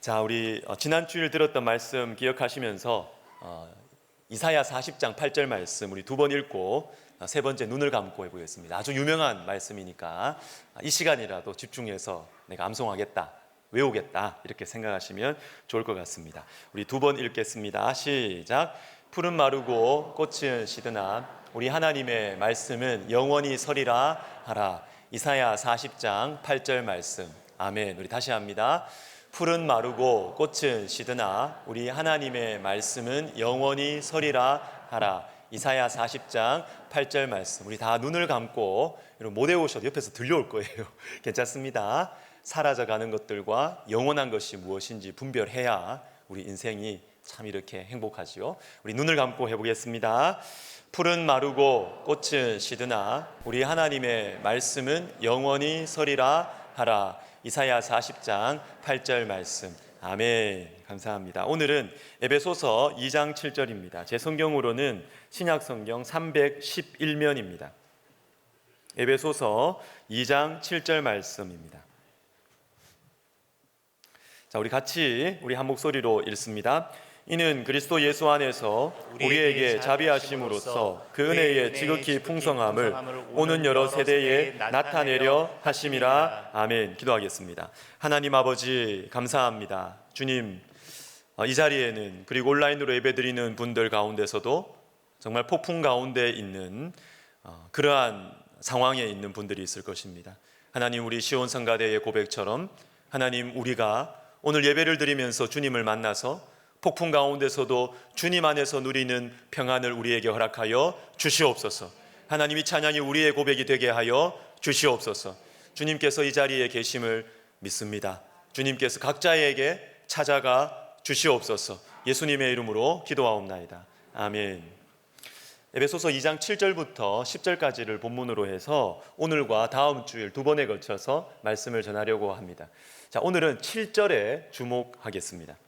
자, 우리 지난 주일 들었던 말씀 기억하시면서 이사야 40장 8절 말씀 우리 두 번 읽고 세 번째 눈을 감고 해보겠습니다. 아주 유명한 말씀이니까 이 시간이라도 집중해서 내가 암송하겠다, 외우겠다 이렇게 생각하시면 좋을 것 같습니다. 우리 두 번 읽겠습니다. 시작. 푸른 마르고 꽃은 시드나 우리 하나님의 말씀은 영원히 서리라 하라. 이사야 40장 8절 말씀. 아멘. 우리 다시 합니다. 푸른 마르고 꽃은 시드나 우리 하나님의 말씀은 영원히 서리라 하라. 이사야 40장 8절 말씀. 우리 다 눈을 감고, 여러분 못 외우셔도 옆에서 들려올 거예요. 괜찮습니다. 사라져가는 것들과 영원한 것이 무엇인지 분별해야 우리 인생이 참 이렇게 행복하지요. 우리 눈을 감고 해보겠습니다. 푸른 마르고 꽃은 시드나 우리 하나님의 말씀은 영원히 서리라 하라. 이사야 40장 8절 말씀. 아멘. 감사합니다. 오늘은 에베소서 2장 7절입니다. 제 성경으로는 신약성경 311면입니다. 에베소서 2장 7절 말씀입니다. 자, 우리 같이 우리 한 목소리로 읽습니다. 이는 그리스도 예수 안에서 우리에게 자비하심으로써 그 은혜의 지극히 풍성함을 오는 여러 세대에 나타내려 하심이라. 아멘. 기도하겠습니다. 하나님 아버지 감사합니다. 주님, 이 자리에는 그리고 온라인으로 예배드리는 분들 가운데서도 정말 폭풍 가운데 있는 그러한 상황에 있는 분들이 있을 것입니다. 하나님, 우리 시온성가대의 고백처럼 하나님, 우리가 오늘 예배를 드리면서 주님을 만나서 폭풍 가운데서도 주님 안에서 누리는 평안을 우리에게 허락하여 주시옵소서. 하나님이 찬양이 우리의 고백이 되게 하여 주시옵소서. 주님께서 이 자리에 계심을 믿습니다. 주님께서 각자에게 찾아가 주시옵소서. 예수님의 이름으로 기도하옵나이다. 아멘. 에베소서 2장 7절부터 10절까지를 본문으로 해서 오늘과 다음 주일 두 번에 걸쳐서 말씀을 전하려고 합니다. 자, 오늘은 7절에 주목하겠습니다.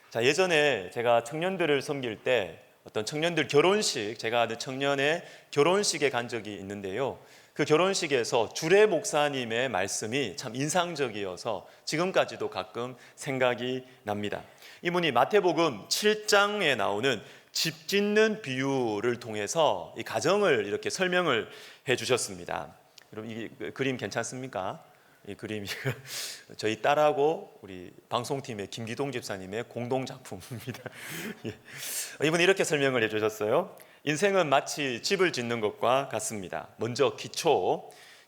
자, 예전에 제가 청년들을 섬길 때 어떤 청년들 결혼식, 제가 아는 청년의 결혼식에 간 적이 있는데요. 그 결혼식에서 주례 목사님의 말씀이 참 인상적이어서 지금까지도 가끔 생각이 납니다. 이분이 마태복음 7장에 나오는 집 짓는 비유를 통해서 이 가정을 이렇게 설명을 해 주셨습니다. 여러분, 이 그림 괜찮습니까? 이 그림이 저희 딸하고 우리 방송팀의 김기동 집사님의 공동 작품입니다. 이분이 이렇게 설명을 해주셨어요. 인생은 마치 집을 짓는 것과 같습니다. 먼저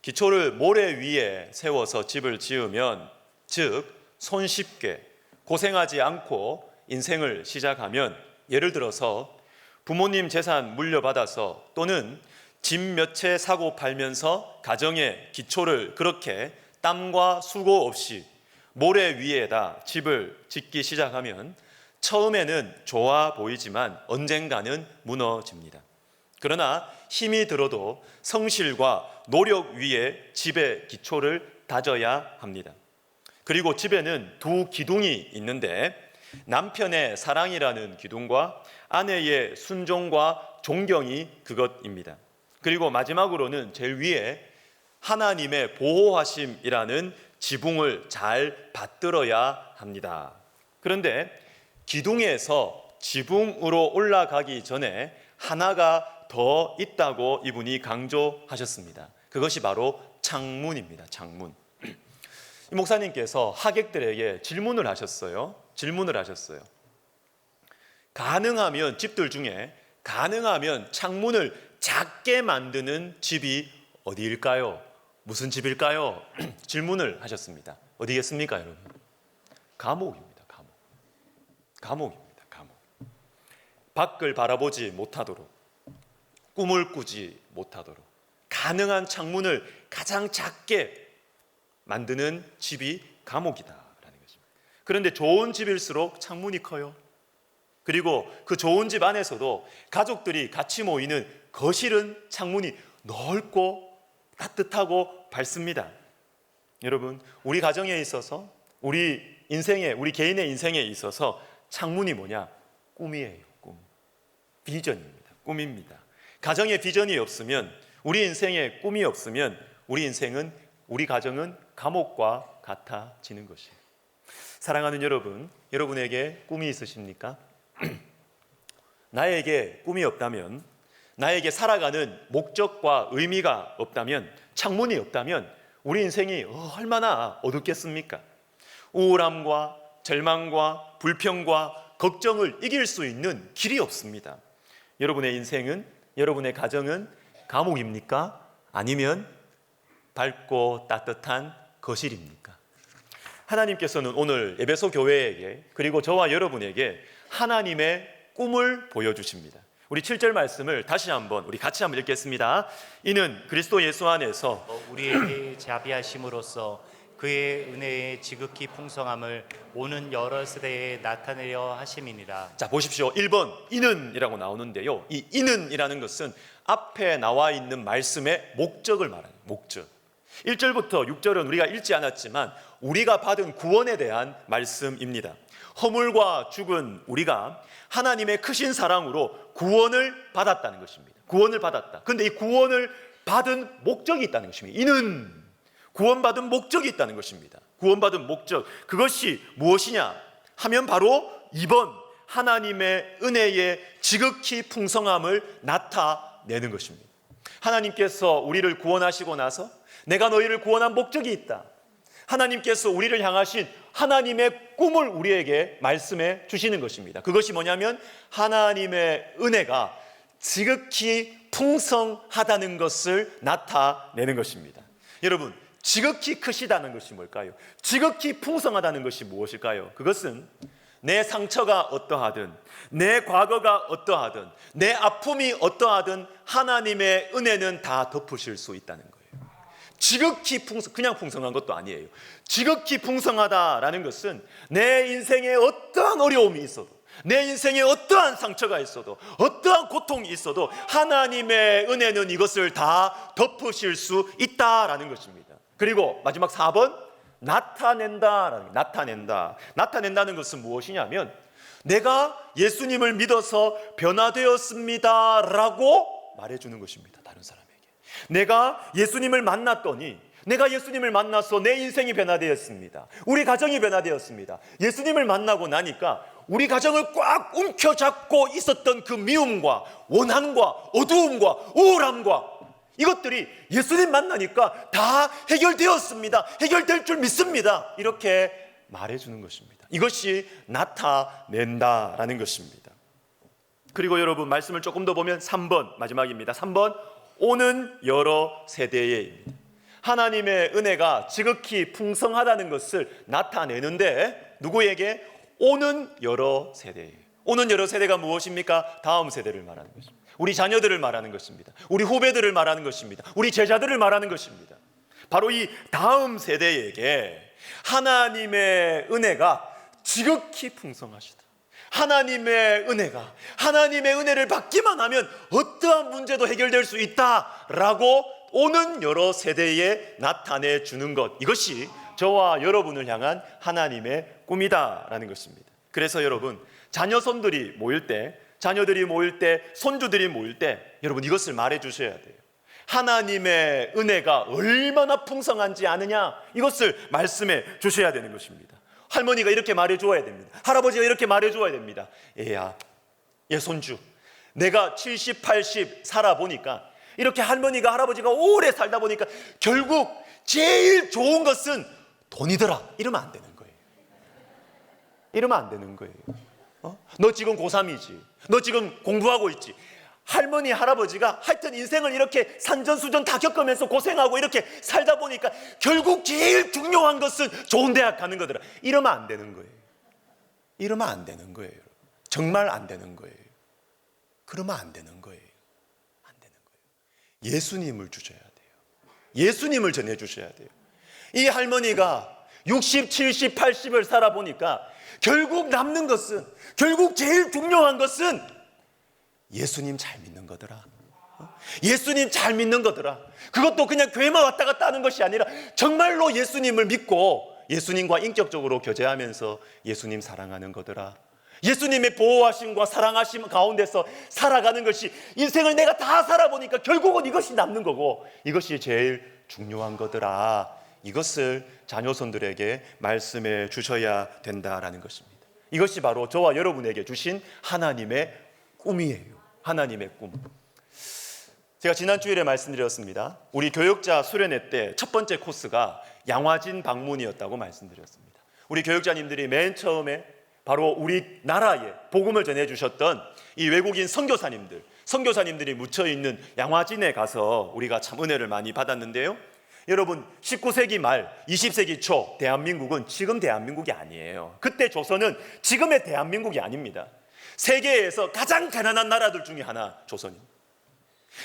기초를 모래 위에 세워서 집을 지으면, 즉 손쉽게 고생하지 않고 인생을 시작하면, 예를 들어서 부모님 재산 물려받아서 또는 집 몇 채 사고 팔면서 가정의 기초를 그렇게 땀과 수고 없이 모래 위에다 집을 짓기 시작하면 처음에는 좋아 보이지만 언젠가는 무너집니다. 그러나 힘이 들어도 성실과 노력 위에 집의 기초를 다져야 합니다. 그리고 집에는 두 기둥이 있는데 남편의 사랑이라는 기둥과 아내의 순종과 존경이 그것입니다. 그리고 마지막으로는 제일 위에 하나님의 보호하심이라는 지붕을 잘 받들어야 합니다. 그런데 기둥에서 지붕으로 올라가기 전에 하나가 더 있다고 이분이 강조하셨습니다. 그것이 바로 창문입니다. 창문. 이 목사님께서 하객들에게 질문을 하셨어요. 가능하면 집들 중에 가능하면 창문을 작게 만드는 집이 어디일까요? 무슨 집일까요? 질문을 하셨습니다. 어디겠습니까, 여러분? 감옥입니다. 감옥입니다. 밖을 바라보지 못하도록, 꿈을 꾸지 못하도록 가능한 창문을 가장 작게 만드는 집이 감옥이다라는 것입니다. 그런데 좋은 집일수록 창문이 커요. 그리고 그 좋은 집 안에서도 가족들이 같이 모이는 거실은 창문이 넓고 따뜻하고 밝습니다. 여러분, 우리 가정에 있어서, 우리 개인의 인생에 있어서 창문이 뭐냐? 꿈이에요. 꿈. 비전입니다. 꿈입니다. 가정에 비전이 없으면, 우리 인생에 꿈이 없으면 우리 가정은 감옥과 같아지는 것이에요. 사랑하는 여러분, 여러분에게 꿈이 있으십니까? 나에게 꿈이 없다면, 나에게 살아가는 목적과 의미가 없다면, 창문이 없다면 우리 인생이 얼마나 어둡겠습니까? 우울함과 절망과 불평과 걱정을 이길 수 있는 길이 없습니다. 여러분의 인생은, 여러분의 가정은 감옥입니까? 아니면 밝고 따뜻한 거실입니까? 하나님께서는 오늘 에베소 교회에게, 그리고 저와 여러분에게 하나님의 꿈을 보여주십니다. 우리 7절 말씀을 다시 한번 우리 같이 한번 읽겠습니다. 이는 그리스도 예수 안에서 우리에게 자비하심으로써 그의 은혜의 지극히 풍성함을 오는 여러 세대에 나타내려 하심이니라. 자, 보십시오. 1번 이는 이라고 나오는데요, 이 이는 이라는 것은 앞에 나와 있는 말씀의 목적을 말하는 목적. 1절부터 6절은 우리가 읽지 않았지만 우리가 받은 구원에 대한 말씀입니다. 허물과 죽은 우리가 하나님의 크신 사랑으로 구원을 받았다는 것입니다. 구원을 받았다. 그런데 이 구원을 받은 목적이 있다는 것입니다. 이는 구원받은 목적이 있다는 것입니다. 구원받은 목적, 그것이 무엇이냐 하면 바로 2번 하나님의 은혜의 지극히 풍성함을 나타내는 것입니다. 하나님께서 우리를 구원하시고 나서 내가 너희를 구원한 목적이 있다. 하나님께서 우리를 향하신 하나님의 꿈을 우리에게 말씀해 주시는 것입니다. 그것이 뭐냐면 하나님의 은혜가 지극히 풍성하다는 것을 나타내는 것입니다. 여러분, 지극히 크시다는 것이 뭘까요? 지극히 풍성하다는 것이 무엇일까요? 그것은 내 상처가 어떠하든, 내 과거가 어떠하든, 내 아픔이 어떠하든 하나님의 은혜는 다 덮으실 수 있다는 거예요. 지극히 그냥 풍성한 것도 아니에요. 지극히 풍성하다라는 것은 내 인생에 어떠한 어려움이 있어도, 내 인생에 어떠한 상처가 있어도, 어떠한 고통이 있어도 하나님의 은혜는 이것을 다 덮으실 수 있다라는 것입니다. 그리고 마지막 4번 나타낸다는 것은 무엇이냐면 내가 예수님을 믿어서 변화되었습니다 라고 말해주는 것입니다. 다른 사람에게 내가 예수님을 만났더니, 내가 예수님을 만나서 내 인생이 변화되었습니다. 우리 가정이 변화되었습니다. 예수님을 만나고 나니까 우리 가정을 꽉 움켜잡고 있었던 그 미움과 원한과 어두움과 우울함과 이것들이 예수님 만나니까 다 해결되었습니다. 해결될 줄 믿습니다. 이렇게 말해주는 것입니다. 이것이 나타낸다라는 것입니다. 그리고 여러분, 말씀을 조금 더 보면 3번 마지막입니다. 3번 오는 여러 세대에입니다. 하나님의 은혜가 지극히 풍성하다는 것을 나타내는데 누구에게? 오는 여러 세대예요. 오는 여러 세대가 무엇입니까? 다음 세대를 말하는 것입니다. 우리 자녀들을 말하는 것입니다. 우리 후배들을 말하는 것입니다. 우리 제자들을 말하는 것입니다. 바로 이 다음 세대에게 하나님의 은혜가 지극히 풍성하시다. 하나님의 은혜를 받기만 하면 어떠한 문제도 해결될 수 있다라고 오는 여러 세대에 나타내 주는 것, 이것이 저와 여러분을 향한 하나님의 꿈이다라는 것입니다. 그래서 여러분, 자녀들이 모일 때, 손주들이 모일 때 여러분 이것을 말해 주셔야 돼요. 하나님의 은혜가 얼마나 풍성한지 아느냐, 이것을 말씀해 주셔야 되는 것입니다. 할머니가 이렇게 말해 주어야 됩니다. 할아버지가 이렇게 말해 주어야 됩니다. 얘야, 얘 손주, 내가 70, 80 살아보니까, 이렇게 할머니가 할아버지가 오래 살다 보니까 결국 제일 좋은 것은 돈이더라. 이러면 안 되는 거예요. 이러면 안 되는 거예요. 너 지금 고3이지, 너 지금 공부하고 있지. 할머니 할아버지가 하여튼 인생을 이렇게 산전수전 다 겪으면서 고생하고 이렇게 살다 보니까 결국 제일 중요한 것은 좋은 대학 가는 거더라. 이러면 안 되는 거예요. 이러면 안 되는 거예요. 정말 안 되는 거예요. 그러면 안 되는 거예요. 안 되는 거예요. 예수님을 주셔야 돼요. 예수님을 전해주셔야 돼요. 이 할머니가 60, 70, 80을 살아보니까 결국 남는 것은, 결국 제일 중요한 것은 예수님 잘 믿는 거더라. 예수님 잘 믿는 거더라. 그것도 그냥 교회만 왔다 갔다 하는 것이 아니라 정말로 예수님을 믿고 예수님과 인격적으로 교제하면서 예수님 사랑하는 거더라. 예수님의 보호하심과 사랑하심 가운데서 살아가는 것이, 인생을 내가 다 살아보니까 결국은 이것이 남는 거고 이것이 제일 중요한 거더라. 이것을 자녀손들에게 말씀해 주셔야 된다라는 것입니다. 이것이 바로 저와 여러분에게 주신 하나님의 꿈이에요. 하나님의 꿈. 제가 지난 주일에 말씀드렸습니다. 우리 교역자 수련회 때 첫 번째 코스가 양화진 방문이었다고 말씀드렸습니다. 우리 교역자님들이 맨 처음에 바로 우리나라에 복음을 전해주셨던 이 외국인 선교사님들이 묻혀있는 양화진에 가서 우리가 참 은혜를 많이 받았는데요. 여러분, 19세기 말 20세기 초 대한민국은 지금 대한민국이 아니에요. 그때 조선은 지금의 대한민국이 아닙니다. 세계에서 가장 가난한 나라들 중에 하나 조선입니다.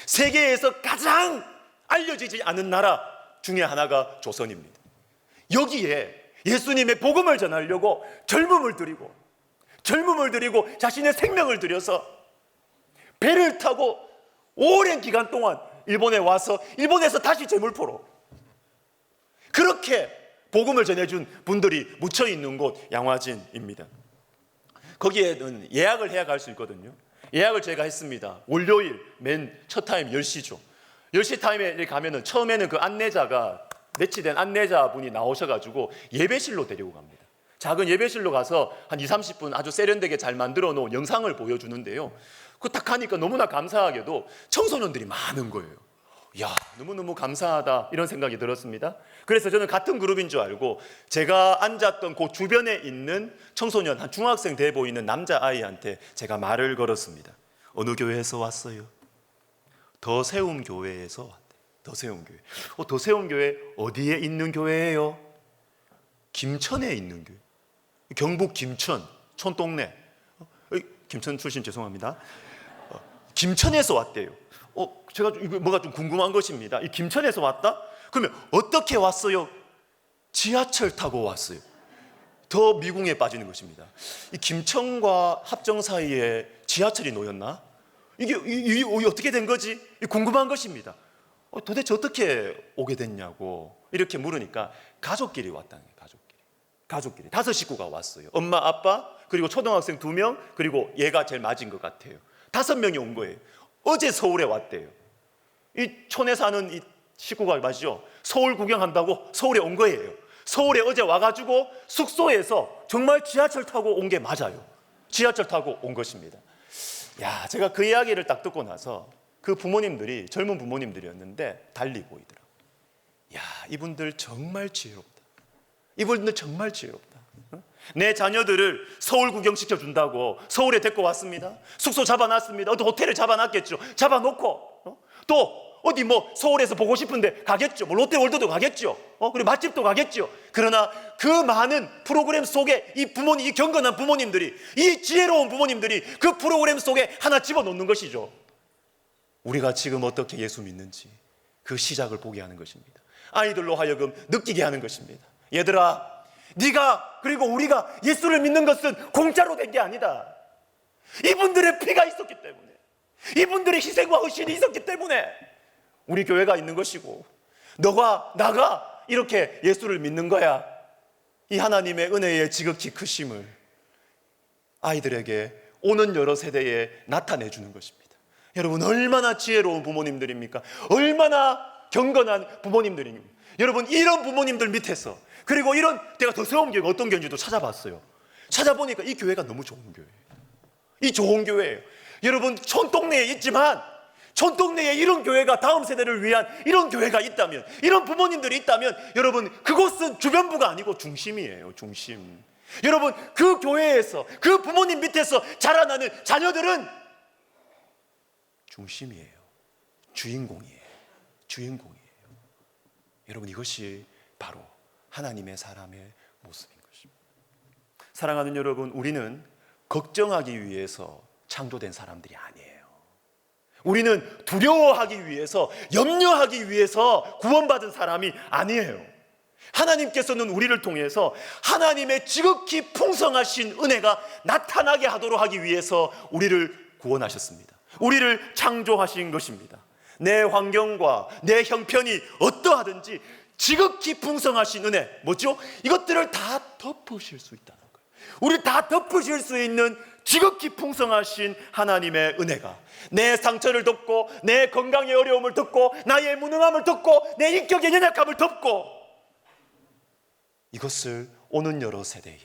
세계에서 가장 알려지지 않은 나라 중에 하나가 조선입니다. 여기에 예수님의 복음을 전하려고 젊음을 들이고 자신의 생명을 들여서 배를 타고 오랜 기간 동안 일본에 와서 일본에서 다시 제물포로 그렇게 복음을 전해준 분들이 묻혀있는 곳 양화진입니다. 거기에는 예약을 해야 갈 수 있거든요. 예약을 제가 했습니다. 월요일 맨 첫 타임 10시죠. 10시 타임에 가면은 처음에는 그 안내자가 매치된 안내자분이 나오셔가지고 예배실로 데리고 갑니다. 작은 예배실로 가서 한 20-30분 아주 세련되게 잘 만들어 놓은 영상을 보여주는데요. 그 딱 하니까 너무나 감사하게도 청소년들이 많은 거예요. 야, 너무너무 감사하다 이런 생각이 들었습니다. 그래서 저는 같은 그룹인 줄 알고 제가 앉았던 그 주변에 있는 청소년, 한 중학생 돼 보이는 남자아이한테 제가 말을 걸었습니다. 어느 교회에서 왔어요? 더세움교회에서 왔대요. 더세움교회. 더세움교회 어디에 있는 교회예요? 김천에 있는 교회. 경북 김천, 촌동네. 김천 출신 죄송합니다. 김천에서 왔대요. 제가 이거 뭐가 좀 궁금한 것입니다. 이 김천에서 왔다? 그러면 어떻게 왔어요? 지하철 타고 왔어요. 더 미궁에 빠지는 것입니다. 이 김천과 합정 사이에 지하철이 놓였나? 이게 어떻게 된 거지? 궁금한 것입니다. 도대체 어떻게 오게 됐냐고 이렇게 물으니까 가족끼리 왔다는 거예요. 가족끼리 5식구가 왔어요. 엄마, 아빠, 그리고 초등학생 2명, 그리고 얘가 제일 맞은 것 같아요. 5명이 온 거예요. 어제 서울에 왔대요. 이 촌에 사는 이 식구가 맞죠? 서울 구경한다고 서울에 온 거예요. 서울에 어제 와가지고 숙소에서 정말 지하철 타고 온 게 맞아요. 지하철 타고 온 것입니다. 야, 제가 그 이야기를 딱 듣고 나서 그 부모님들이 젊은 부모님들이었는데 달리 보이더라고요. 야, 이분들 정말 지혜롭다. 내 자녀들을 서울 구경시켜준다고 서울에 데리고 왔습니다. 숙소 잡아놨습니다. 어디 호텔을 잡아놨겠죠. 잡아놓고 또 어디 뭐 서울에서 보고 싶은데 가겠죠. 뭐 롯데월드도 가겠죠. 그리고 맛집도 가겠죠. 그러나 그 많은 프로그램 속에 이 경건한 부모님들이, 이 지혜로운 부모님들이 그 프로그램 속에 하나 집어넣는 것이죠. 우리가 지금 어떻게 예수 믿는지 그 시작을 보게 하는 것입니다. 아이들로 하여금 느끼게 하는 것입니다. 얘들아, 네가 그리고 우리가 예수를 믿는 것은 공짜로 된 게 아니다. 이분들의 피가 있었기 때문에, 이분들의 희생과 헌신이 있었기 때문에 우리 교회가 있는 것이고, 너가 나가 이렇게 예수를 믿는 거야. 이 하나님의 은혜의 지극히 크심을 아이들에게 오는 여러 세대에 나타내 주는 것입니다. 여러분, 얼마나 지혜로운 부모님들입니까? 얼마나 경건한 부모님들입니까? 여러분, 이런 부모님들 밑에서, 그리고 이런, 내가 더세움교회가 어떤 교회인지도 찾아봤어요. 찾아보니까 이 교회가 너무 좋은 교회예요. 이 좋은 교회예요. 여러분, 촌동네에 있지만 촌동네에 이런 교회가, 다음 세대를 위한 이런 교회가 있다면, 이런 부모님들이 있다면, 여러분, 그곳은 주변부가 아니고 중심이에요. 중심. 여러분, 그 교회에서, 그 부모님 밑에서 자라나는 자녀들은 중심이에요. 주인공이에요. 여러분, 이것이 바로 하나님의 사람의 모습인 것입니다. 사랑하는 여러분, 우리는 걱정하기 위해서 창조된 사람들이 아니에요. 우리는 두려워하기 위해서, 염려하기 위해서 구원받은 사람이 아니에요. 하나님께서는 우리를 통해서 하나님의 지극히 풍성하신 은혜가 나타나게 하도록 하기 위해서 우리를 구원하셨습니다. 우리를 창조하신 것입니다. 내 환경과 내 형편이 어떠하든지 지극히 풍성하신 은혜, 뭐죠? 이것들을 다 덮으실 수 있다는 거예요. 우리 다 덮으실 수 있는 지극히 풍성하신 하나님의 은혜가 내 상처를 덮고, 내 건강의 어려움을 덮고, 나의 무능함을 덮고, 내 인격의 연약함을 덮고, 이것을 오는 여러 세대에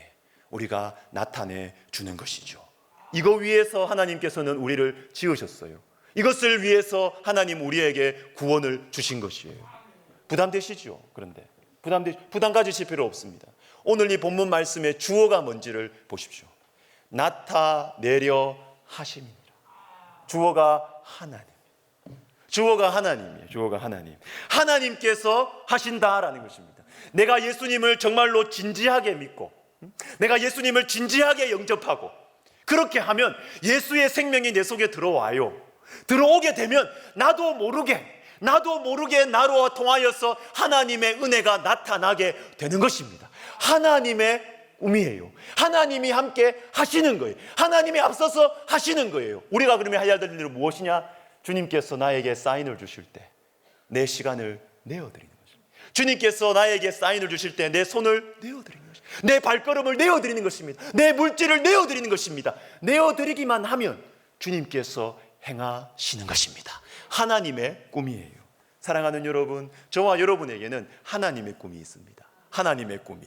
우리가 나타내 주는 것이죠. 이거 위해서 하나님께서는 우리를 지으셨어요. 이것을 위해서 하나님 우리에게 구원을 주신 것이에요. 부담되시죠? 그런데 부담 가지실 필요 없습니다. 오늘 이 본문 말씀의 주어가 뭔지를 보십시오. 나타내려 하심이니라. 주어가 하나님. 주어가 하나님이에요. 주어가 하나님. 하나님께서 하신다라는 것입니다. 내가 예수님을 정말로 진지하게 믿고, 내가 예수님을 진지하게 영접하고, 그렇게 하면 예수의 생명이 내 속에 들어와요. 들어오게 되면 나도 모르게 나로 통하여서 하나님의 은혜가 나타나게 되는 것입니다. 하나님의 꿈이에요. 하나님이 함께 하시는 거예요. 하나님이 앞서서 하시는 거예요. 우리가 그러면 해야 될 일은 무엇이냐? 주님께서 나에게 사인을 주실 때 내 시간을 내어드리는 것입니다. 주님께서 나에게 사인을 주실 때 내 손을 내어드리는 것입니다. 내 발걸음을 내어드리는 것입니다. 내 물질을 내어드리는 것입니다. 내어드리기만 하면 주님께서 행하시는 것입니다. 하나님의 꿈이에요. 사랑하는 여러분, 저와 여러분에게는 하나님의 꿈이 있습니다. 하나님의 꿈이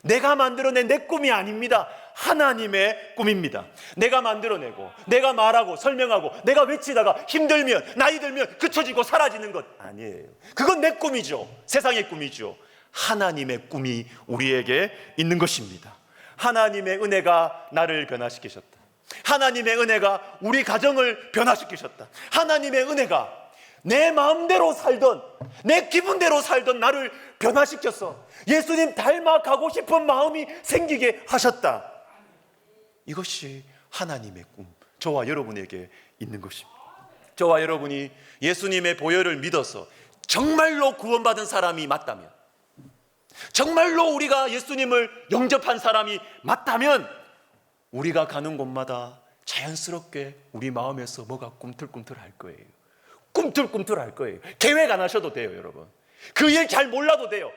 내가 만들어낸 내 꿈이 아닙니다. 하나님의 꿈입니다. 내가 만들어내고 내가 말하고 설명하고 내가 외치다가 힘들면 나이 들면 그쳐지고 사라지는 것 아니에요. 그건 내 꿈이죠. 세상의 꿈이죠. 하나님의 꿈이 우리에게 있는 것입니다. 하나님의 은혜가 나를 변화시키셨다. 하나님의 은혜가 우리 가정을 변화시키셨다. 하나님의 은혜가 내 마음대로 살던, 내 기분대로 살던 나를 변화시켜서 예수님 닮아가고 싶은 마음이 생기게 하셨다. 이것이 하나님의 꿈, 저와 여러분에게 있는 것입니다. 저와 여러분이 예수님의 보혈을 믿어서 정말로 구원받은 사람이 맞다면, 정말로 우리가 예수님을 영접한 사람이 맞다면, 우리가 가는 곳마다 자연스럽게 우리 마음에서 뭐가 꿈틀꿈틀할 거예요. 꿈틀꿈틀할 거예요. 계획 안 하셔도 돼요, 여러분. 그 일 잘 몰라도 돼요.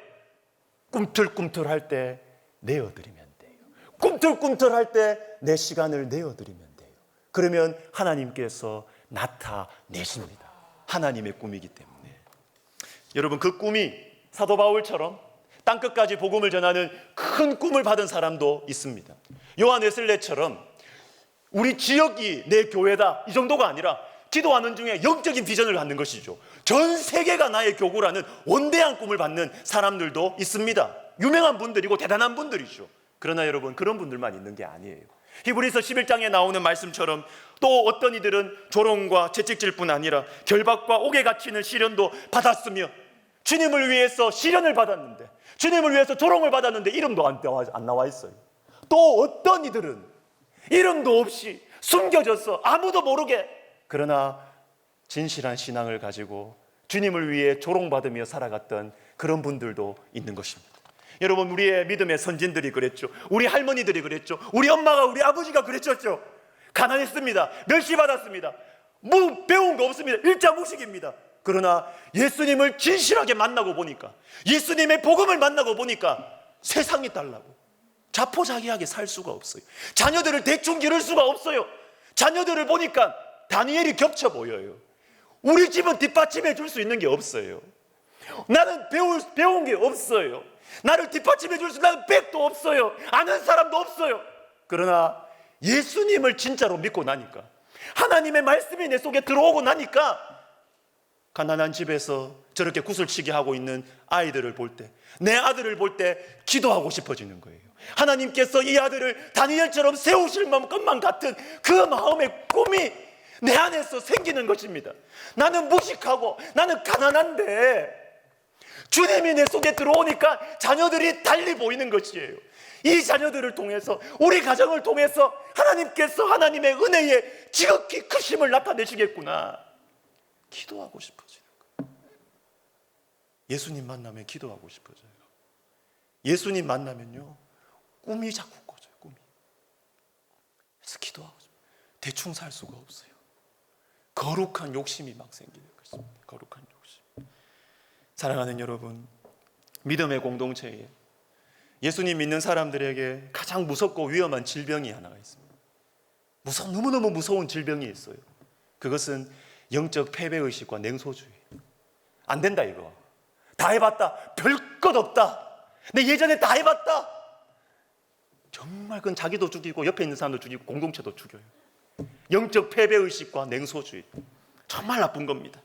꿈틀꿈틀할 때 내어드리면 돼요. 꿈틀꿈틀할 때 내 시간을 내어드리면 돼요. 그러면 하나님께서 나타내십니다. 하나님의 꿈이기 때문에. 여러분, 그 꿈이 사도 바울처럼 땅끝까지 복음을 전하는 큰 꿈을 받은 사람도 있습니다. 요한 웨슬레처럼 우리 지역이 내 교회다, 이 정도가 아니라 기도하는 중에 영적인 비전을 갖는 것이죠. 전 세계가 나의 교구라는 원대한 꿈을 받는 사람들도 있습니다. 유명한 분들이고 대단한 분들이죠. 그러나 여러분, 그런 분들만 있는 게 아니에요. 히브리서 11장에 나오는 말씀처럼 또 어떤 이들은 조롱과 채찍질뿐 아니라 결박과 옥에 갇히는 시련도 받았으며, 주님을 위해서 시련을 받았는데, 주님을 위해서 조롱을 받았는데 이름도 안 나와 있어요. 또 어떤 이들은 이름도 없이 숨겨져서 아무도 모르게, 그러나 진실한 신앙을 가지고 주님을 위해 조롱받으며 살아갔던 그런 분들도 있는 것입니다. 여러분, 우리의 믿음의 선진들이 그랬죠. 우리 할머니들이 그랬죠. 우리 엄마가, 우리 아버지가 그랬죠. 가난했습니다. 멸시받았습니다. 배운 거 없습니다. 일자무식입니다. 그러나 예수님을 진실하게 만나고 보니까, 예수님의 복음을 만나고 보니까 세상이 달라고 자포자기하게 살 수가 없어요. 자녀들을 대충 기를 수가 없어요. 자녀들을 보니까 다니엘이 겹쳐 보여요. 우리 집은 뒷받침해 줄 수 있는 게 없어요. 나는 배운 게 없어요. 나를 뒷받침해 줄 수 있는 백도 없어요. 아는 사람도 없어요. 그러나 예수님을 진짜로 믿고 나니까, 하나님의 말씀이 내 속에 들어오고 나니까, 가난한 집에서 저렇게 구슬치기 하고 있는 아이들을 볼 때, 내 아들을 볼 때 기도하고 싶어지는 거예요. 하나님께서 이 아들을 다니엘처럼 세우실 것만 같은 그 마음의 꿈이 내 안에서 생기는 것입니다. 나는 무식하고 나는 가난한데 주님이 내 속에 들어오니까 자녀들이 달리 보이는 것이에요. 이 자녀들을 통해서, 우리 가정을 통해서 하나님께서 하나님의 은혜에 지극히 크심을 나타내시겠구나. 기도하고 싶어지는 거예요. 예수님 만나면 기도하고 싶어져요. 예수님 만나면요, 꿈이 자꾸 꿔져요. 꿈이. 그래서 기도하고 싶어요. 대충 살 수가 없어요. 거룩한 욕심이 막 생기는 것입니다. 거룩한 욕심. 사랑하는 여러분, 믿음의 공동체에 예수님 믿는 사람들에게 가장 무섭고 위험한 질병이 하나가 있습니다. 너무너무 무서운 질병이 있어요. 그것은 영적 패배의식과 냉소주의. 안 된다, 이거. 다 해봤다. 별 것 없다. 내 예전에 다 해봤다. 정말 그건 자기도 죽이고 옆에 있는 사람도 죽이고 공동체도 죽여요. 영적 패배의식과 냉소주의, 정말 나쁜 겁니다.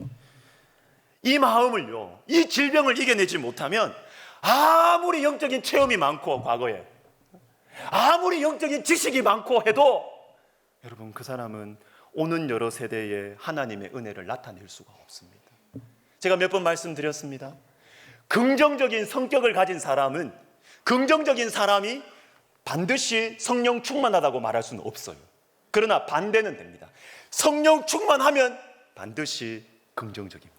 이 마음을요, 이 질병을 이겨내지 못하면 아무리 영적인 체험이 많고 과거에 아무리 영적인 지식이 많고 해도 여러분, 그 사람은 오는 여러 세대에 하나님의 은혜를 나타낼 수가 없습니다. 제가 몇 번 말씀드렸습니다. 긍정적인 성격을 가진 사람은, 긍정적인 사람이 반드시 성령 충만하다고 말할 수는 없어요. 그러나 반대는 됩니다. 성령 충만하면 반드시 긍정적입니다.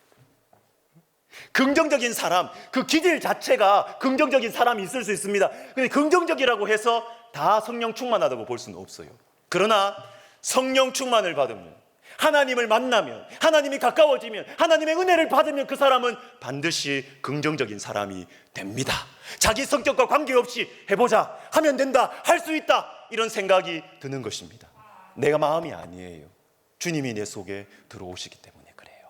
긍정적인 사람, 그 기질 자체가 긍정적인 사람이 있을 수 있습니다. 근데 긍정적이라고 해서 다 성령 충만하다고 볼 수는 없어요. 그러나 성령 충만을 받으면, 하나님을 만나면, 하나님이 가까워지면, 하나님의 은혜를 받으면 그 사람은 반드시 긍정적인 사람이 됩니다. 자기 성격과 관계없이 해보자, 하면 된다, 할 수 있다, 이런 생각이 드는 것입니다. 내가 마음이 아니에요. 주님이 내 속에 들어오시기 때문에 그래요.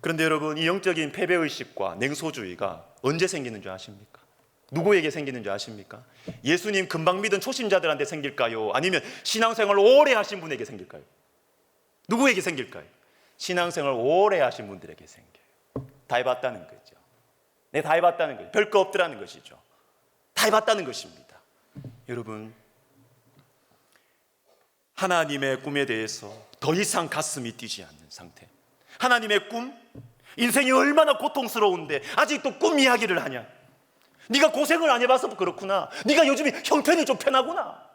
그런데 여러분, 이 영적인 패배의식과 냉소주의가 언제 생기는 줄 아십니까? 누구에게 생기는 줄 아십니까? 예수님 금방 믿은 초심자들한테 생길까요? 아니면 신앙생활 오래 하신 분에게 생길까요? 누구에게 생길까요? 신앙생활 오래 하신 분들에게 생겨요. 다 해봤다는 거죠. 네, 다 해봤다는 거죠. 별거 없더라는 것이죠. 다 해봤다는 것입니다. 여러분, 하나님의 꿈에 대해서 더 이상 가슴이 뛰지 않는 상태. 하나님의 꿈? 인생이 얼마나 고통스러운데 아직도 꿈 이야기를 하냐? 네가 고생을 안 해봐서 그렇구나. 네가 요즘에 형편이 좀 편하구나.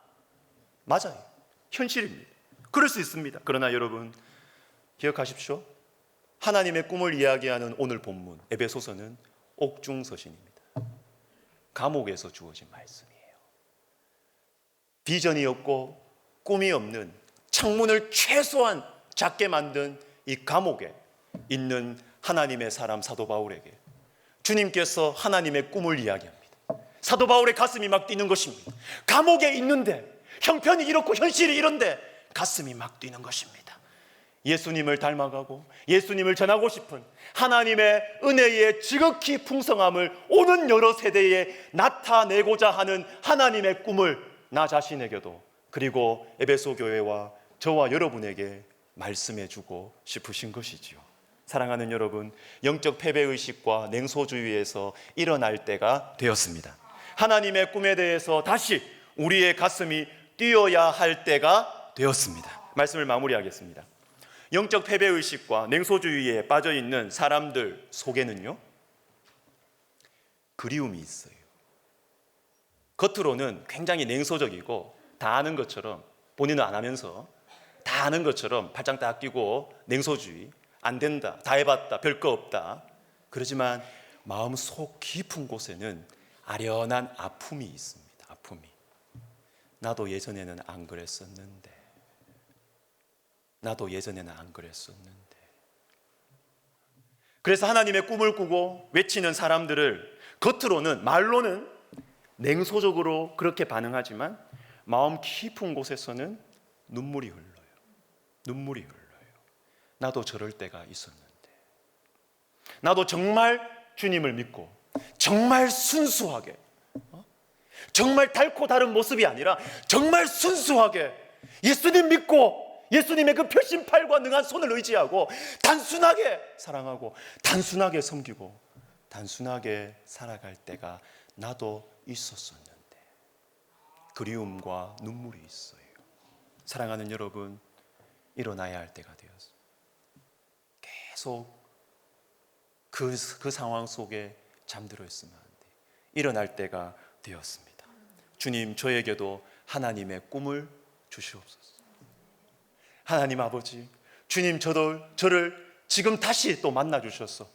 맞아요. 현실입니다. 그럴 수 있습니다. 그러나 여러분, 기억하십시오. 하나님의 꿈을 이야기하는 오늘 본문 에베소서는 옥중서신입니다. 감옥에서 주어진 말씀이에요. 비전이 없고 꿈이 없는, 창문을 최소한 작게 만든 이 감옥에 있는 하나님의 사람 사도 바울에게 주님께서 하나님의 꿈을 이야기합니다. 사도 바울의 가슴이 막 뛰는 것입니다. 감옥에 있는데, 형편이 이렇고 현실이 이런데 가슴이 막 뛰는 것입니다. 예수님을 닮아가고 예수님을 전하고 싶은 하나님의 은혜의 지극히 풍성함을 오는 여러 세대에 나타내고자 하는 하나님의 꿈을 나 자신에게도, 그리고 에베소 교회와 저와 여러분에게 말씀해주고 싶으신 것이지요. 사랑하는 여러분, 영적 패배의식과 냉소주의에서 일어날 때가 되었습니다. 하나님의 꿈에 대해서 다시 우리의 가슴이 뛰어야 할 때가 되었습니다. 말씀을 마무리하겠습니다. 영적 패배의식과 냉소주의에 빠져있는 사람들 속에는요, 그리움이 있어요. 겉으로는 굉장히 냉소적이고 다 아는 것처럼, 본인은 안 하면서 다 아는 것처럼 팔짱 딱 끼고 냉소주의, 안 된다, 다 해봤다, 별거 없다. 그러지만 마음 속 깊은 곳에는 아련한 아픔이 있습니다. 아픔이. 나도 예전에는 안 그랬었는데, 나도 예전에는 안 그랬었는데. 그래서 하나님의 꿈을 꾸고 외치는 사람들을 겉으로는, 말로는 냉소적으로 그렇게 반응하지만 마음 깊은 곳에서는 눈물이 흘러요. 눈물이 흘러요. 나도 저럴 때가 있었는데, 나도 정말 주님을 믿고 정말 순수하게, 정말 닳고 다른 모습이 아니라 정말 순수하게 예수님 믿고 예수님의 그 표심팔과 능한 손을 의지하고 단순하게 사랑하고 단순하게 섬기고 단순하게 살아갈 때가 나도 있었었는데, 그리움과 눈물이 있어요. 사랑하는 여러분, 일어나야 할 때가 되었습니다. 계속 그 상황 속에 잠들어 있으면 안 돼요. 일어날 때가 되었습니다. 주님, 저에게도 하나님의 꿈을 주시옵소서. 하나님 아버지, 주님, 저를 지금 다시 또 만나 주셔서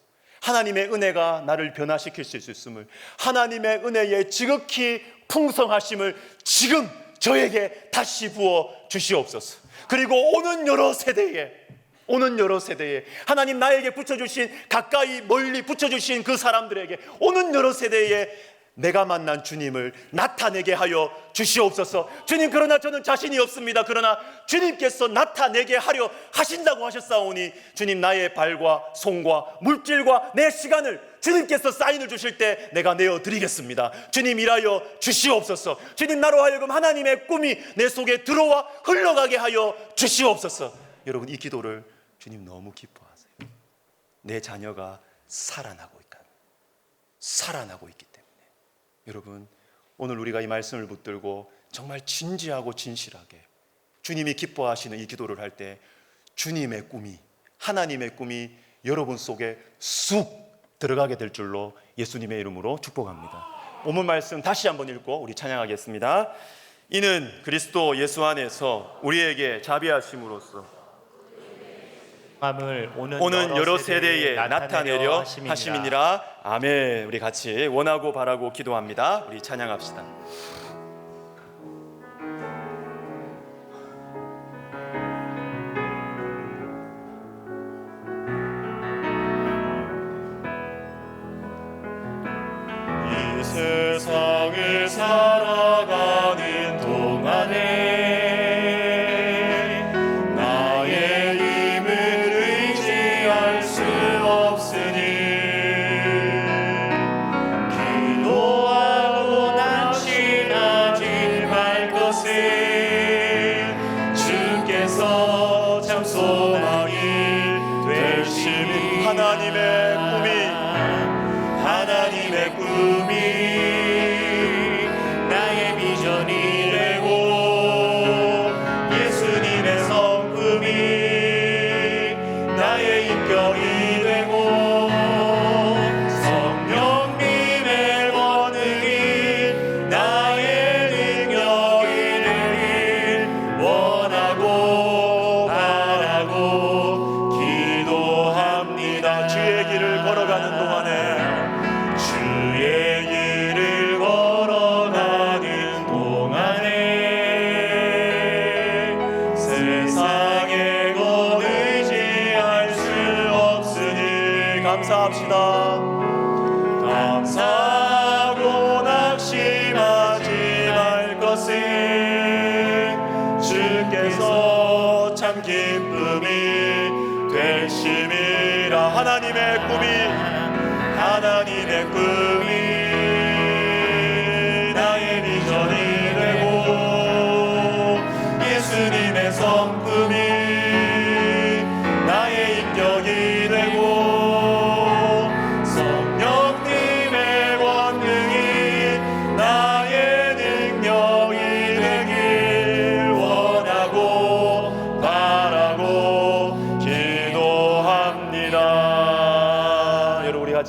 하나님의 은혜가 나를 변화시킬 수 있음을, 하나님의 은혜의 지극히 풍성하심을 지금 저에게 다시 부어 주시옵소서. 그리고 오는 여러 세대에 하나님 나에게 붙여주신, 가까이 멀리 붙여주신 그 사람들에게 오는 여러 세대에 내가 만난 주님을 나타내게 하여 주시옵소서. 주님, 그러나 저는 자신이 없습니다. 그러나 주님께서 나타내게 하려 하신다고 하셨사오니 주님, 나의 발과 손과 물질과 내 시간을 주님께서 사인을 주실 때 내가 내어드리겠습니다. 주님 일하여 주시옵소서. 주님 나로 하여금 하나님의 꿈이 내 속에 들어와 흘러가게 하여 주시옵소서. 여러분, 이 기도를 주님 너무 기뻐하세요. 내 자녀가 살아나고 있기 때문에. 여러분, 오늘 우리가 이 말씀을 붙들고 정말 진지하고 진실하게 주님이 기뻐하시는 이 기도를 할 때 주님의 꿈이, 하나님의 꿈이 여러분 속에 쑥 들어가게 될 줄로 예수님의 이름으로 축복합니다. 본문 말씀 다시 한번 읽고 우리 찬양하겠습니다. 이는 그리스도 예수 안에서 우리에게 자비하심으로써 오는 여러 세대에 나타내려 하심이니라. 아멘. 우리 같이 원하고 바라고 기도합니다. 우리 찬양합시다. 이 세상을 살아가는 동안에 하나님의 꿈이 나의 비전이 되고 예수님의 성품이 나의 인격이 되고 성령님의 권능이 나의 능력이 되길 원하고 바라고 기도합니다. 주의 길을 걸어가는 동안에 감사합시다. 감사하고 낙심하지 말 것은 주께서 참 기쁨이 되심이라. 하나님의 꿈이 나의 비전이 되고 예수님의 성품이 나의 인격이 되고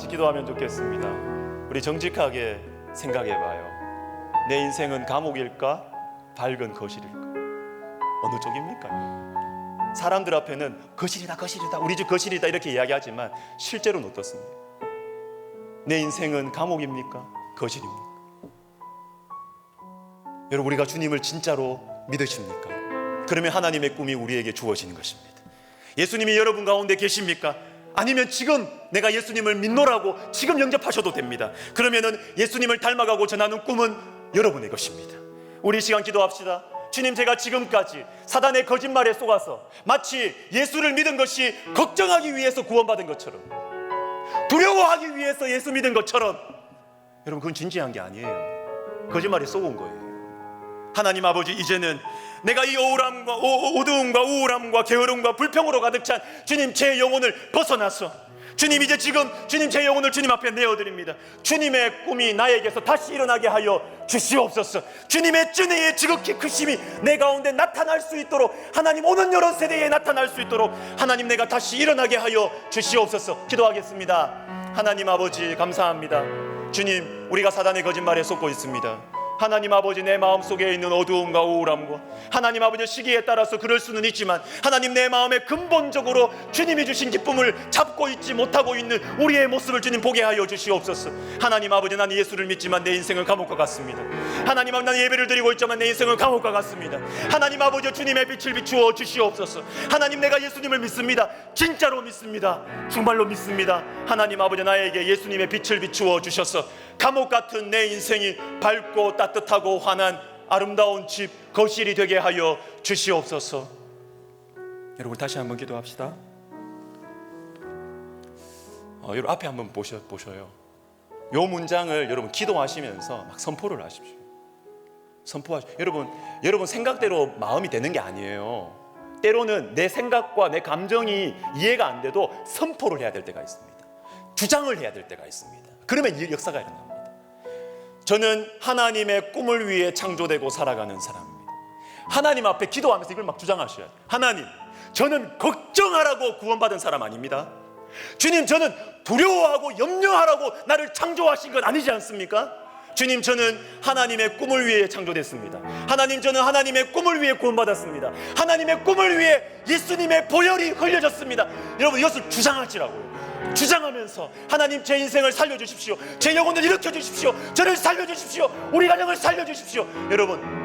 기도하면 좋겠습니다. 우리 정직하게 생각해봐요. 내 인생은 감옥일까? 밝은 거실일까? 어느 쪽입니까? 사람들 앞에는 거실이다, 우리 집 거실이다 이렇게 이야기하지만 실제로는 어떻습니까? 내 인생은 감옥입니까? 거실입니까? 여러분, 우리가 주님을 진짜로 믿으십니까? 그러면 하나님의 꿈이 우리에게 주어지는 것입니다. 예수님이 여러분 가운데 계십니까? 아니면 지금 내가 예수님을 믿노라고 지금 영접하셔도 됩니다. 그러면은 예수님을 닮아가고 전하는 꿈은 여러분의 것입니다. 우리 이 시간 기도합시다. 주님, 제가 지금까지 사단의 거짓말에 속아서 마치 예수를 믿은 것이 걱정하기 위해서 구원받은 것처럼, 두려워하기 위해서 예수 믿은 것처럼, 여러분 그건 진지한 게 아니에요. 거짓말에 속은 거예요. 하나님 아버지, 이제는 내가 이 어두움과 우울함과 게으름과 불평으로 가득 찬 주님 제 영혼을 벗어나서 주님, 이제 지금 주님 제 영혼을 주님 앞에 내어드립니다. 주님의 꿈이 나에게서 다시 일어나게 하여 주시옵소서. 주님의 찐의 지극히 크심이 내 가운데 나타날 수 있도록, 하나님 오는 여러 세대에 나타날 수 있도록 하나님 내가 다시 일어나게 하여 주시옵소서. 기도하겠습니다. 하나님 아버지, 감사합니다. 주님, 우리가 사단의 거짓말에 속고 있습니다. 하나님 아버지, 내 마음속에 있는 어두움과 우울함과 하나님 아버지, 시기에 따라서 그럴 수는 있지만 하나님 내 마음에 근본적으로 주님이 주신 기쁨을 잡고 있지 못하고 있는 우리의 모습을 주님 보게 하여 주시옵소서. 하나님 아버지, 나는 예수를 믿지만 내 인생은 감옥과 같습니다. 하나님 아버지, 나는 예배를 드리고 있지만 내 인생은 감옥과 같습니다. 하나님 아버지, 주님의 빛을 비추어 주시옵소서. 하나님, 내가 예수님을 믿습니다. 진짜로 믿습니다. 정말로 믿습니다. 하나님 아버지, 나에게 예수님의 빛을 비추어 주셔서 감옥 같은 내 인생이 밝고 따뜻하고 환한 아름다운 집, 거실이 되게 하여 주시옵소서. 여러분 다시 한번 기도합시다. 여러분 앞에 한번 보셔요. 요 문장을 여러분 기도하시면서 막 선포를 하십시오. 여러분 생각대로 마음이 되는 게 아니에요. 때로는 내 생각과 내 감정이 이해가 안 돼도 선포를 해야 될 때가 있습니다. 주장을 해야 될 때가 있습니다. 그러면 이 역사가 일어납니다. 저는 하나님의 꿈을 위해 창조되고 살아가는 사람입니다. 하나님 앞에 기도하면서 이걸 막 주장하셔야 돼요. 하나님, 저는 걱정하라고 구원받은 사람 아닙니다. 주님, 저는 두려워하고 염려하라고 나를 창조하신 건 아니지 않습니까? 주님, 저는 하나님의 꿈을 위해 창조됐습니다. 하나님, 저는 하나님의 꿈을 위해 구원받았습니다. 하나님의 꿈을 위해 예수님의 보혈이 흘려졌습니다. 여러분, 이것을 주장하시라고요. 주장하면서 하나님, 제 인생을 살려주십시오. 제 영혼을 일으켜주십시오. 저를 살려주십시오. 우리 가정을 살려주십시오. 여러분,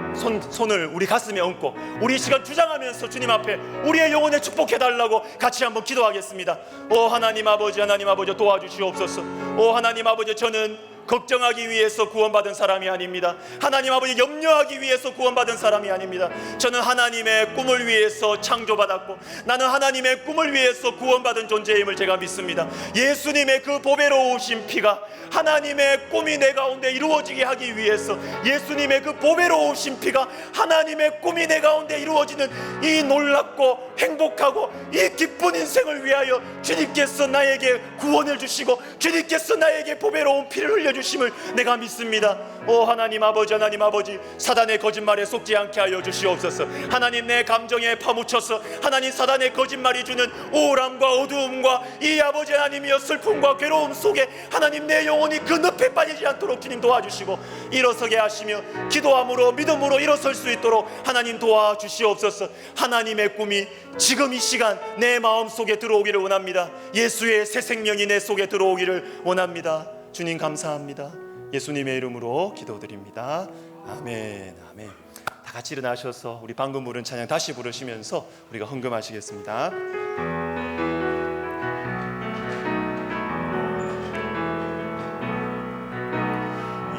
손을 우리 가슴에 얹고 우리 이 시간 주장하면서 주님 앞에 우리의 영혼을 축복해달라고 같이 한번 기도하겠습니다. 오 하나님 아버지, 하나님 아버지 도와주시옵소서. 오 하나님 아버지, 저는 걱정하기 위해서 구원받은 사람이 아닙니다. 하나님 아버지, 염려하기 위해서 구원받은 사람이 아닙니다. 저는 하나님의 꿈을 위해서 창조받았고 나는 하나님의 꿈을 위해서 구원받은 존재임을 제가 믿습니다. 예수님의 그 보배로우신 피가 하나님의 꿈이 내 가운데 이루어지게 하기 위해서, 예수님의 그 보배로우신 피가 하나님의 꿈이 내 가운데 이루어지는 이 놀랍고 행복하고 이 기쁜 인생을 위하여 주님께서 나에게 구원을 주시고 주님께서 나에게 보배로운 피를 흘려주심을 내가 믿습니다. 오 하나님 아버지, 하나님 아버지, 사단의 거짓말에 속지 않게 하여 주시옵소서. 하나님, 내 감정에 파묻혀서 하나님 사단의 거짓말이 주는 우울함과 어두움과 이 아버지 하나님이여 슬픔과 괴로움 속에 하나님 내 영혼이 그 늪에 빠지지 않도록 주님 도와주시고 일어서게 하시며 기도함으로 믿음으로 일어설 수 있도록 하나님 도와주시옵소서. 하나님의 꿈이 지금 이 시간 내 마음속에 들어오기를 원합니다. 예수의 새 생명이 내 속에 들어오기를 원합니다. 주님 감사합니다. 예수님의 이름으로 기도드립니다. 아멘. 아멘. 다 같이 일어나셔서 우리 방금 부른 찬양 다시 부르시면서 우리가 헌금하시겠습니다.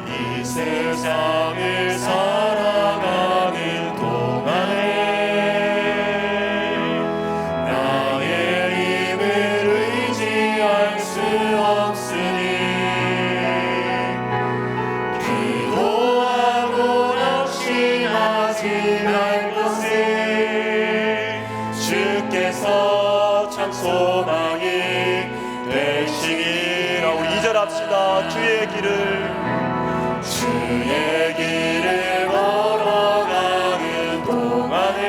이 세상을 살아가는 동안에 나의 힘을 의지할 수 없으니 기도하고 낙심하지 말 것을 주께서 참 소망이 되시리라. 우리 2절 합시다. 주의 길을 걸어가는 동안에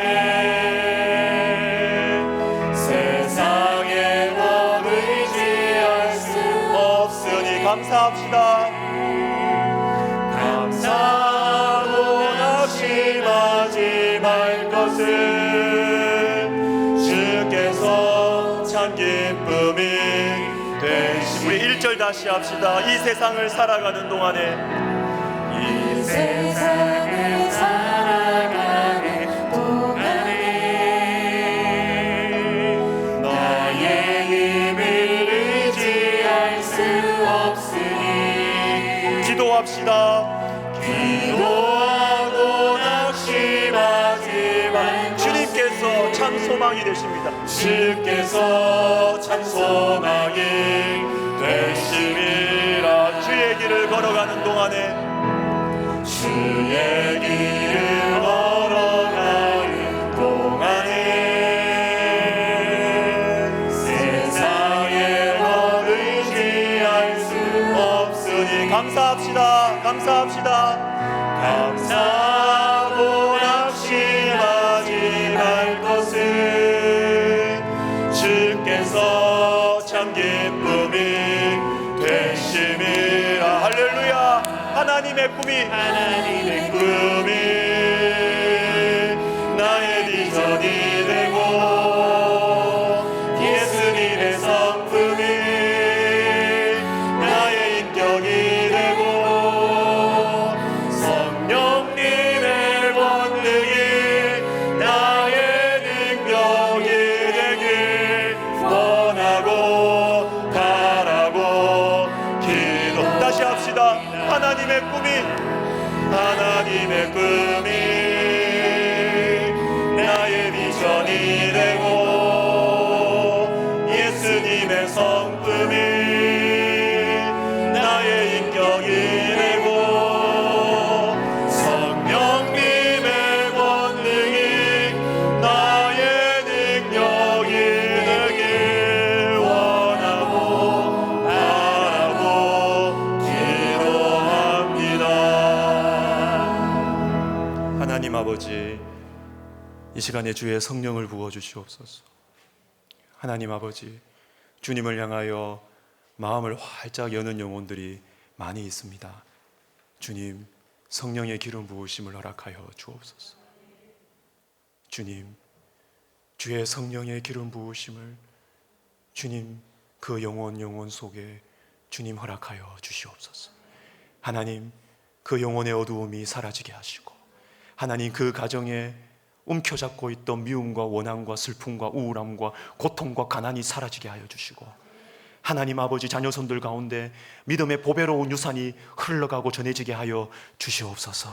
세상에 더 의지할 수 없으니 감사합시다. 감사하고 낙심하지 말 것은 주께서 참 기쁨이 되시. 우리 1절 다시 합시다. 이 세상을 살아가는 동안에 세상을 살아가는 동안에 나의 힘을 의지할 수 없으니 기도합시다. 기도하고 낙심하지 말. 주님께서 참 소망이 되십니다. 주께서 참 소망이 되심이라. 주의 길을 걸어가는 동안에 주의 길을 걸어가는 동안에 세상에 더 의지할 수 없으니 감사합시다. 감사하고 낙심하지 말 것은 주께서 참 기쁨이 되심이라. 할렐루야. 하나님의 꿈이 나의 비전이 되고 예수님의 성품이 나의 인격이 되고 성령님의 권능이 나의 능력이 되길 원하고 바라고 기도. 다시 합시다. 하나님의 꿈이 나의 비전이 되고 예수님의 성품이 하나님 아버지, 이 시간에 주의 성령을 부어주시옵소서. 하나님 아버지, 주님을 향하여 마음을 활짝 여는 영혼들이 많이 있습니다. 주님, 성령의 기름 부으심을 허락하여 주옵소서. 주님, 주의 성령의 기름 부으심을 주님 그 영혼 속에 주님 허락하여 주시옵소서. 하나님, 그 영혼의 어두움이 사라지게 하시고, 하나님 그 가정에 움켜잡고 있던 미움과 원한과 슬픔과 우울함과 고통과 가난이 사라지게 하여 주시고, 하나님 아버지, 자녀손들 가운데 믿음의 보배로운 유산이 흘러가고 전해지게 하여 주시옵소서.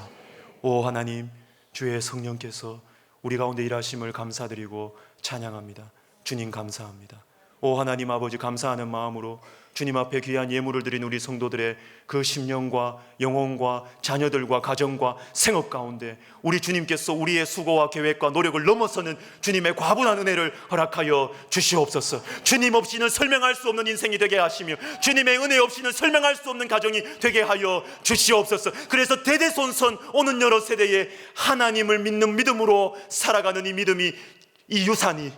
오 하나님, 주의 성령께서 우리 가운데 일하심을 감사드리고 찬양합니다. 주님 감사합니다. 오 하나님 아버지, 감사하는 마음으로 주님 앞에 귀한 예물을 드린 우리 성도들의 그 심령과 영혼과 자녀들과 가정과 생업 가운데 우리 주님께서 우리의 수고와 계획과 노력을 넘어서는 주님의 과분한 은혜를 허락하여 주시옵소서. 주님 없이는 설명할 수 없는 인생이 되게 하시며 주님의 은혜 없이는 설명할 수 없는 가정이 되게 하여 주시옵소서. 그래서 대대손손 오는 여러 세대에 하나님을 믿는 믿음으로 살아가는 이 믿음이, 이 유산이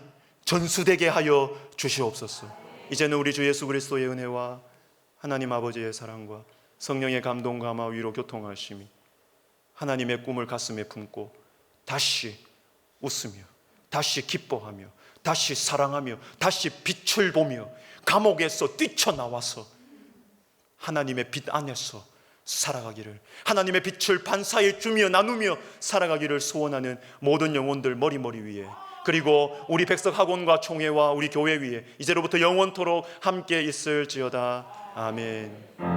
전수되게 하여 주시옵소서. 이제는 우리 주 예수 그리스도의 은혜와 하나님 아버지의 사랑과 성령의 감동, 감화, 위로, 교통하심이 하나님의 꿈을 가슴에 품고 다시 웃으며 다시 기뻐하며 다시 사랑하며 다시 빛을 보며 감옥에서 뛰쳐나와서 하나님의 빛 안에서 살아가기를, 하나님의 빛을 반사해 주며 나누며 살아가기를 소원하는 모든 영혼들 머리 위에, 그리고 우리 백석학원과 총회와 우리 교회 위에 이제로부터 영원토록 함께 있을지어다. 아멘.